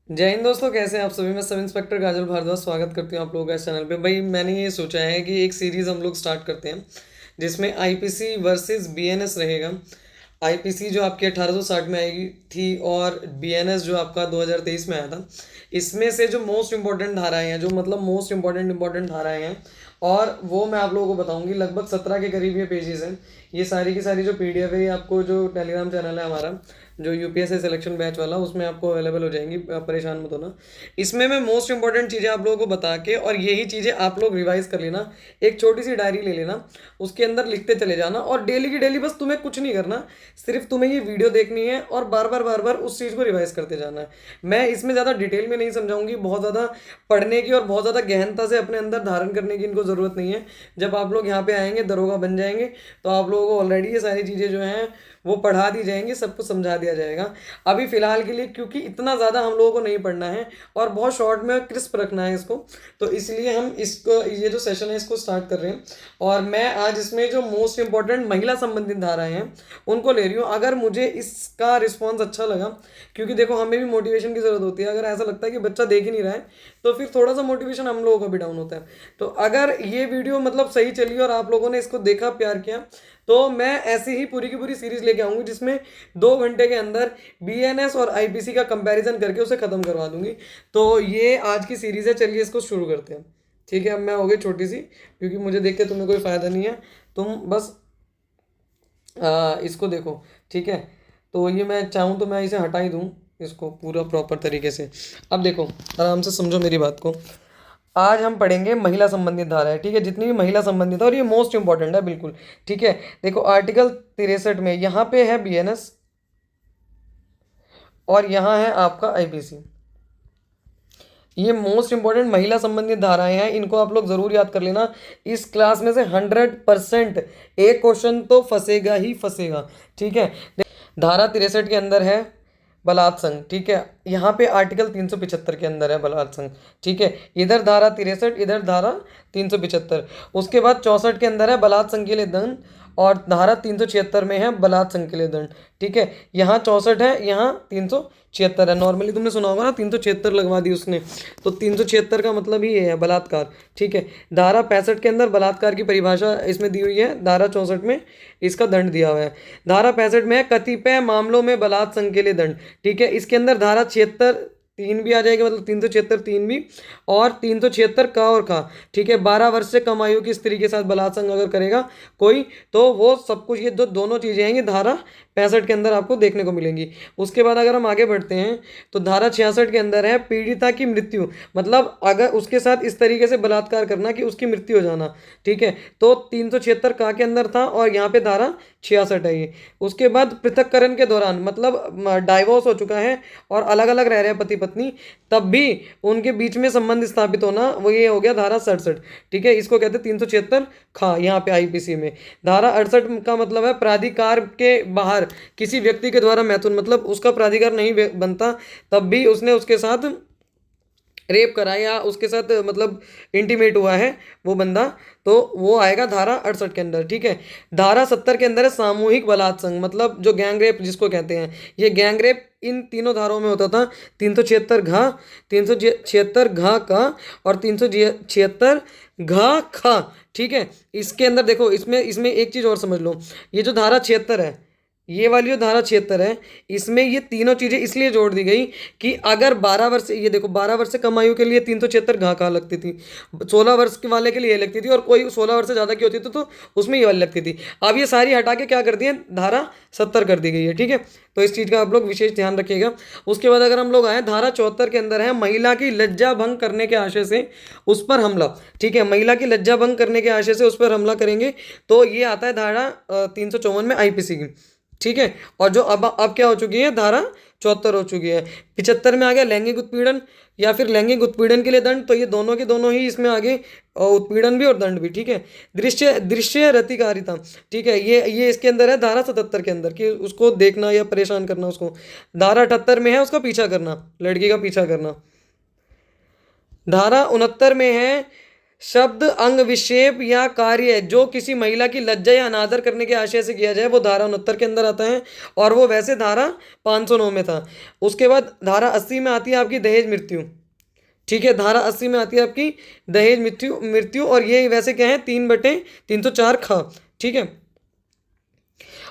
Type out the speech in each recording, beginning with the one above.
जय हिंद दोस्तों, कैसे हैं आप सभी। मैं सब इंस्पेक्टर काजल भारद्वाज स्वागत करती हूँ आप लोगों का इस चैनल पे। भाई मैंने ये सोचा है कि एक सीरीज़ हम लोग स्टार्ट करते हैं जिसमें आईपीसी वर्सेस बीएनएस रहेगा। आईपीसी जो आपकी 1860 में आई थी और बीएनएस जो आपका 2023 में आया था। इसमें से जो मोस्ट इंपॉर्टेंट धाराएं हैं, जो मतलब मोस्ट इंपॉर्टेंट धाराएं हैं, और वो मैं आप लोगों को बताऊंगी। लगभग 17 के करीब ये पेजेस हैं। ये सारी की सारी जो पीडीएफ है, ये आपको जो टेलीग्राम चैनल है हमारा, जो यूपीएससी सिलेक्शन बैच वाला, उसमें आपको अवेलेबल हो जाएंगी। आप परेशान मत होना। इसमें मैं मोस्ट इंपॉर्टेंट चीज़ें आप लोगों को बता के, और यही चीज़ें आप लोग रिवाइज कर लेना। एक छोटी सी डायरी ले लेना, उसके अंदर लिखते चले जाना, और डेली की डेली बस तुम्हें कुछ नहीं करना, सिर्फ तुम्हें ये वीडियो देखनी है और बार बार उस चीज़ को रिवाइज करते जाना है। मैं इसमें ज़्यादा डिटेल में नहीं समझाऊंगी, बहुत ज़्यादा पढ़ने की और बहुत ज़्यादा गहनता से अपने अंदर धारण करने की इनको ज़रूरत नहीं है। जब आप लोग यहाँ पे आएंगे, दरोगा बन जाएंगे, तो आप लोगों को ऑलरेडी ये सारी चीज़ें जो हैं वो पढ़ा दी जाएंगी, सब कुछ समझा दिया जाएगा। अभी फ़िलहाल के लिए, क्योंकि इतना ज़्यादा हम लोगों को नहीं पढ़ना है और बहुत शॉर्ट में क्रिस्प रखना है इसको, तो इसलिए हम इसको, ये जो सेशन है इसको स्टार्ट कर रहे हैं। और मैं आज इसमें जो मोस्ट इंपॉर्टेंट महिला संबंधित धाराएं हैं उनको ले रही हूँ। अगर मुझे इसका रिस्पॉन्स अच्छा लगा, क्योंकि देखो हमें भी मोटिवेशन की ज़रूरत होती है। अगर ऐसा लगता है कि बच्चा देख ही नहीं रहा है, तो फिर थोड़ा सा मोटिवेशन हम लोगों का भी डाउन होता है। तो अगर ये वीडियो मतलब सही चली और आप लोगों ने इसको देखा, प्यार किया, तो मैं ऐसी ही पूरी की पूरी सीरीज लेके आऊंगी जिसमें 2 घंटे के अंदर बीएनएस और आईपीसी का कंपैरिजन करके उसे खत्म करवा दूंगी। तो ये आज की सीरीज है, चलिए इसको शुरू करते हैं। ठीक है, अब मैं हो गई छोटी सी, क्योंकि मुझे देख के तुम्हें कोई फ़ायदा नहीं है। तुम बस इसको देखो। ठीक है, तो ये मैं चाहूँ तो मैं इसे हटा ही दूँ, इसको पूरा प्रॉपर तरीके से। अब देखो, आराम से समझो मेरी बात को। आज हम पढ़ेंगे महिला संबंधित धारा है। ठीक है, जितनी भी महिला संबंधित है, और ये मोस्ट इंपॉर्टेंट है बिल्कुल। ठीक है, देखो आर्टिकल 63 में यहाँ पे है बीएनएस और यहाँ है आपका आईपीसी। ये मोस्ट इंपॉर्टेंट महिला संबंधित धाराएं हैं, इनको आप लोग जरूर याद कर लेना। इस क्लास में से 100% एक क्वेश्चन तो फंसेगा ही फंसेगा। ठीक है, धारा 63 के अंदर है बलात्संग। ठीक है, यहाँ पे आर्टिकल 375 के अंदर है बलात्संग। ठीक है, इधर धारा 63, इधर धारा 375। उसके बाद 64 के अंदर है बलात्संग के लिए दंड, और धारा 376 में है बलात्संग के लिए दंड। ठीक है, यहाँ 64 है, यहाँ 376 है। नॉर्मली तुमने सुना होगा ना, 376 लगवा दी उसने, तो 376 का मतलब ही ये है, बलात्कार। ठीक है, धारा 65 के अंदर बलात्कार की परिभाषा इसमें दी हुई है, धारा 64 में इसका दंड दिया हुआ है। धारा 65 में है कतिपय मामलों में बलात्संग के लिए दंड। ठीक है, इसके अंदर धारा 76 3 भी आ जाएगी, मतलब 376 3 भी, और 376 का और खा। ठीक है, 12 वर्ष से कम आयु की स्त्री के साथ बलात्संग अगर करेगा कोई, तो वो सब कुछ, ये दोनों चीज़ें हैं, ये धारा 65 के अंदर आपको देखने को मिलेंगी। उसके बाद अगर हम आगे बढ़ते हैं, तो धारा 66 के अंदर है पीड़िता की मृत्यु, मतलब अगर उसके साथ इस तरीके से बलात्कार करना कि उसकी मृत्यु हो जाना। ठीक है, तो 376 का के अंदर था, और यहाँ पे धारा 66 है ये। उसके बाद पृथक्करण के दौरान, मतलब डाइवोर्स हो चुका है और अलग अलग रह रहे हैं पति पत्नी, तब भी उनके बीच में संबंध स्थापित होना, वो ये हो गया धारा 67। ठीक है, इसको कहते हैं 376 खा यहाँ पे आईपीसी में। धारा 68 का मतलब है प्राधिकार के बाहर किसी व्यक्ति के द्वारा मैथुन, मतलब उसका प्राधिकार नहीं बनता, तब भी उसने उसके साथ रेप करा या उसके साथ मतलब इंटीमेट हुआ है वो बंदा, तो वो आएगा धारा 68 के अंदर। ठीक है, धारा 70 के अंदर है सामूहिक बलात्संग, मतलब जो गैंग रेप जिसको कहते हैं। ये गैंग रेप इन तीनों धाराओं में होता था, 376 घा, 376 घा का, और 376 घा खा। ठीक है, इसके अंदर देखो, इसमें इसमें एक चीज़ और समझ लो। ये जो धारा 76 है, ये वाली जो धारा 76 है, इसमें ये तीनों चीज़ें इसलिए जोड़ दी गई कि अगर 12 वर्ष, ये देखो 12 वर्ष से कम आयु के लिए 376 घा कहाँ लगती थी, 16 वर्ष के वाले के लिए ये लगती थी, और कोई 16 वर्ष से ज़्यादा की होती थी तो उसमें ये वाली लगती थी। अब ये सारी हटा के क्या कर दी है, धारा 70 कर दी गई है। ठीक है, तो इस चीज़ का आप लोग विशेष ध्यान रखिएगा। उसके बाद अगर हम लोग आए, धारा 74 के अंदर है महिला की लज्जा भंग करने के आशय से उस पर हमला। ठीक है, महिला की लज्जा भंग करने के आशय से उस पर हमला करेंगे, तो ये आता है धारा 354 में आईपीसी की। ठीक है, और जो अब क्या हो चुकी है, धारा 74 हो चुकी है। 75 में आ गया लैंगिक उत्पीड़न या फिर लैंगिक उत्पीड़न के लिए दंड, तो ये दोनों के दोनों ही इसमें आगे, उत्पीड़न भी और दंड भी। ठीक है, दृश्य दृश्य रतिकारिता। ठीक है, ये इसके अंदर है धारा 77 के अंदर, कि उसको देखना या परेशान करना उसको। धारा 78 में है उसका पीछा करना, लड़की का पीछा करना। धारा 69 में है शब्द अंग विक्षेप या कार्य जो किसी महिला की लज्जा या अनादर करने के आशय से किया जाए वो धारा 69 के अंदर आता है, और वो वैसे धारा 509 में था। उसके बाद धारा 80 में आती है आपकी दहेज मृत्यु। ठीक है, धारा 80 में आती है आपकी दहेज मृत्यु मृत्यु और ये वैसे क्या है 3/304 ख। ठीक है,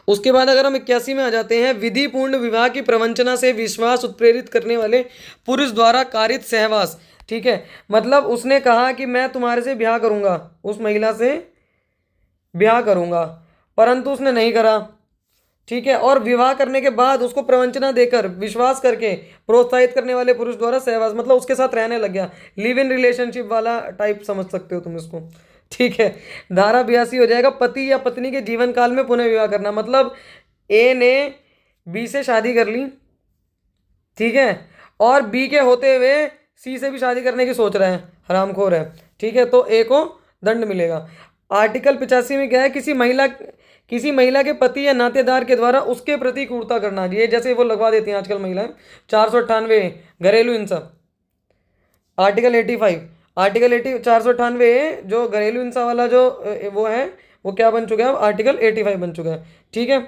उसके बाद अगर हम 81 में आ जाते हैं, विधि पूर्ण विवाह की प्रवंचना से विश्वास उत्प्रेरित करने वाले पुरुष द्वारा कारित सहवास। ठीक है, मतलब उसने कहा कि मैं तुम्हारे से ब्याह करूंगा, उस महिला से ब्याह करूंगा, परंतु उसने नहीं करा। ठीक है, और विवाह करने के बाद उसको प्रवंचना देकर विश्वास करके प्रोत्साहित करने वाले पुरुष द्वारा सहवास, मतलब उसके साथ रहने लग गया, लिव इन रिलेशनशिप वाला टाइप समझ सकते हो तुम इसको। ठीक है, धारा 82 हो जाएगा, पति या पत्नी के जीवन काल में पुनः विवाह करना। मतलब ए ने बी से शादी कर ली, ठीक है, और बी के होते हुए सी से भी शादी करने की सोच रहा है, हरामखोर है। ठीक है, तो ए को दंड मिलेगा। आर्टिकल 85 में क्या है, किसी महिला के पति या नातेदार के द्वारा उसके प्रति क्रूरता करना, ये जैसे वो लगवा देती हैं आजकल महिलाएं। 498 घरेलू हिंसा। आर्टिकल 85 498 जो घरेलू हिंसा वाला जो वो है वो क्या बन चुका है, आर्टिकल 85 बन चुका है। ठीक है,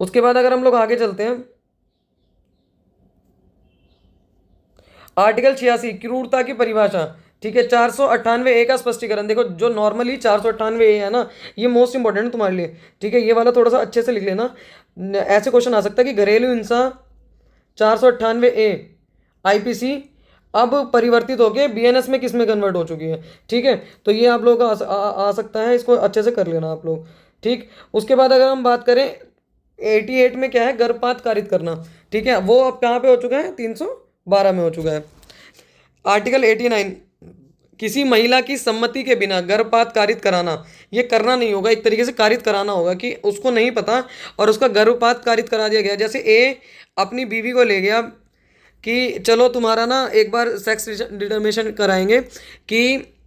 उसके बाद अगर हम लोग आगे चलते हैं, आर्टिकल 86 क्रूरता की परिभाषा। ठीक है, 498 का स्पष्टीकरण। देखो जो नॉर्मली 498 है ना, ये मोस्ट इंपॉर्टेंट है तुम्हारे लिए। ठीक है, ये वाला थोड़ा सा अच्छे से लिख लेना, ऐसे क्वेश्चन आ सकता है कि घरेलू हिंसा 498 आईपीसी अब परिवर्तित होकर बीएनएस में किस में कन्वर्ट हो चुकी है। ठीक है, तो ये आप लोगों का आ सकता है, इसको अच्छे से कर लेना आप लोग। ठीक, उसके बाद अगर हम बात करें 88 में क्या है, गर्भपात कारित करना। ठीक है, वो अब कहाँ पे हो चुका है, 312 में हो चुका है। आर्टिकल 89 किसी महिला की सम्मति के बिना गर्भपात कारित कराना, ये करना नहीं होगा, एक तरीके से कारित कराना होगा कि उसको नहीं पता और उसका गर्भपात कारित करा दिया गया। जैसे ए अपनी बीवी को ले गया कि चलो तुम्हारा ना एक बार सेक्स डिटर्मिनेशन कराएंगे कि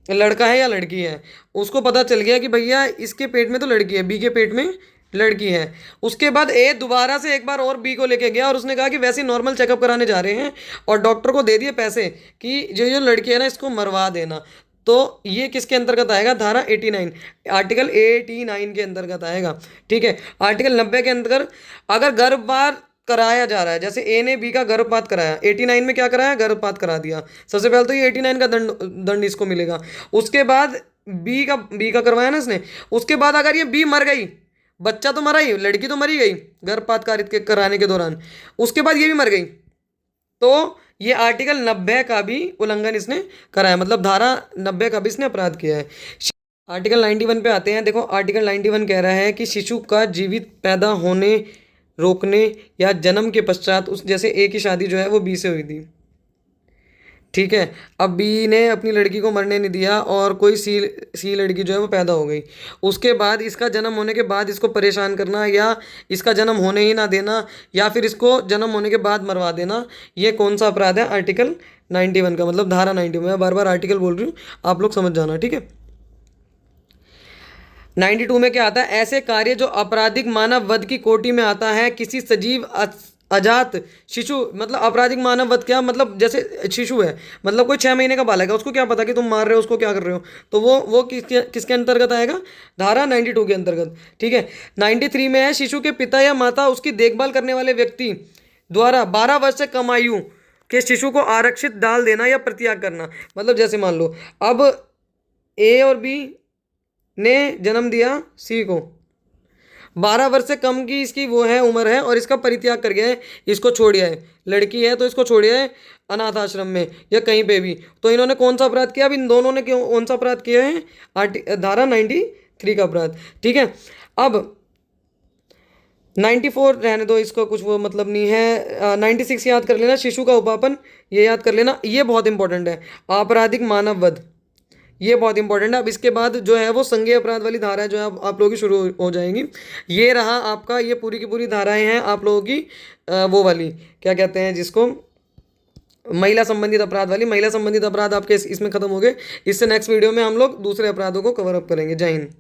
लड़का है या लड़की है। उसको पता चल गया कि भैया इसके पेट में तो लड़की है, बी के पेट में लड़की है। उसके बाद ए दोबारा से एक बार और बी को लेके गया और उसने कहा कि वैसे नॉर्मल चेकअप कराने जा रहे हैं, और डॉक्टर को दे दिए पैसे कि जो लड़की है ना इसको मरवा देना। तो ये किसके अंतर्गत आएगा, धारा 89 आर्टिकल 89 के अंतर्गत आएगा। ठीक है, आर्टिकल 90 के अंतर्गत अगर गर्भपात कराया जा रहा है, जैसे ए ने बी का गर्भपात कराया, 89 में क्या कराया, गर्भपात करा दिया, सबसे पहले तो ये 89 का दंड इसको मिलेगा। उसके बाद बी का करवाया ना इसने, उसके बाद अगर ये बी मर गई, बच्चा तो मरा ही, लड़की तो मरी गई गर्भपात कारित के कराने के दौरान, उसके बाद ये भी मर गई, तो ये आर्टिकल 90 का भी उल्लंघन इसने कराया, मतलब धारा 90 का भी इसने अपराध किया है। आर्टिकल 91 पे आते हैं। देखो आर्टिकल 91 कह रहा है कि शिशु का जीवित पैदा होने रोकने या जन्म के पश्चात उस, जैसे ए की शादी जो है वो बी से हुई थी। ठीक है, अब बी ने अपनी लड़की को मरने नहीं दिया और कोई सी लड़की जो है वो पैदा हो गई, उसके बाद इसका जन्म होने के बाद इसको परेशान करना या इसका जन्म होने ही ना देना या फिर इसको जन्म होने के बाद मरवा देना, ये कौन सा अपराध है, आर्टिकल 91 का, मतलब धारा 91। मैं बार बार आर्टिकल बोल रही हूँ, आप लोग समझ जाना। ठीक है, 92 में क्या आता है, ऐसे कार्य जो आपराधिक मानव वध की कोटि में आता है, किसी सजीव अजात शिशु, मतलब आपराधिक मानव वध क्या, मतलब जैसे शिशु है, मतलब कोई 6 महीने का बालक है, उसको क्या पता कि तुम मार रहे हो, उसको क्या कर रहे हो, तो वो किसके अंतर्गत आएगा, धारा 92 के अंतर्गत। ठीक है, 93 में है, शिशु के पिता या माता उसकी देखभाल करने वाले व्यक्ति द्वारा 12 वर्ष से कम आयु के शिशु को आरक्षित डाल देना या परित्याग करना। मतलब जैसे मान लो अब ए और बी ने जन्म दिया सी को, 12 वर्ष से कम की इसकी वो है उम्र है और इसका परित्याग कर गया है, इसको छोड़ दिया है, लड़की है तो इसको छोड़ दिया है अनाथ आश्रम में या कहीं पे भी, तो इन्होंने कौन सा अपराध किया, अब इन दोनों ने क्यों कौन सा अपराध किया है, धारा 93 का अपराध। ठीक है, अब 94 रहने दो, इसको कुछ वो मतलब नहीं है। 96 याद कर लेना, शिशु का उपापन, ये याद कर लेना, ये बहुत इंपॉर्टेंट है। आपराधिक मानव वध, ये बहुत इंपॉर्टेंट है। अब इसके बाद जो है वो संज्ञेय अपराध वाली धारा जो है आप लोगों की शुरू हो जाएंगी। ये रहा आपका, ये पूरी की पूरी धाराएं हैं आप लोगों की वो वाली क्या कहते हैं जिसको, महिला संबंधित अपराध वाली। महिला संबंधित अपराध आपके इसमें खत्म हो गए। इससे नेक्स्ट वीडियो में हम लोग दूसरे अपराधों को कवर अप करेंगे। जय हिंद।